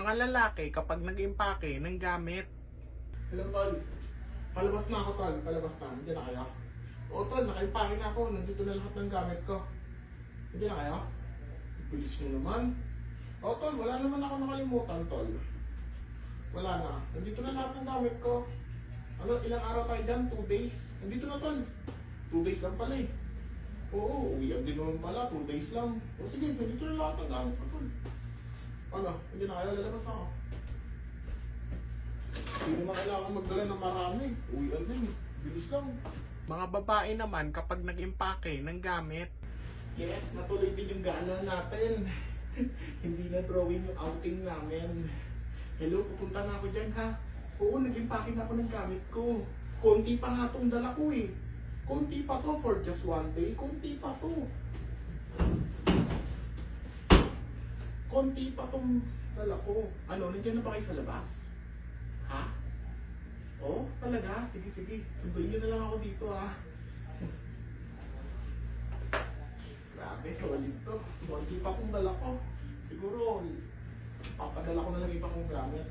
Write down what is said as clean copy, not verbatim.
mga lalaki kapag nag-impake ng gamit. Hello, tol. Palabas na ako, tol. Palabas na. Hindi na kaya? Oo, tol. Naka-impake na ako. Nandito na lahat ng gamit ko. Hindi na kaya? Bilis nyo naman. Oo, tol. Wala naman ako nakalimutan, tol. Wala na. Nandito na lahat ng gamit ko. Ano, ilang araw tayo dyan? 2 days. Nandito na, tol. 2 days lang pala eh. Oo, uwian din naman pala. 2 days lang. O sige, nandito na lahat ng gamit ko, tol. Ano, hindi na kaya, lalabas na ako. Hindi na kailangan magdala ng marami. Uwian din. Bilis lang. Mga babae naman kapag nag-impake ng gamit. Yes, natuloy din yung gana natin. Hindi na drawing yung outing namin. Hello, pupunta na ako dyan ha. Oo, nag-impake na ako ng gamit ko. Konti pa nga itong dala ko eh. Konti pa to for just 1 day. Konti pa to. Konti pa tong dala ko. Ano, nandiyan na ba kayo sa labas? Ha? Oh, talaga? Sige, sige. Sunduin niyo na lang ako dito ha. Grabe, solid to. Konti pa tong dala ko. Siguro, papadala ko na lang iba kong gamit.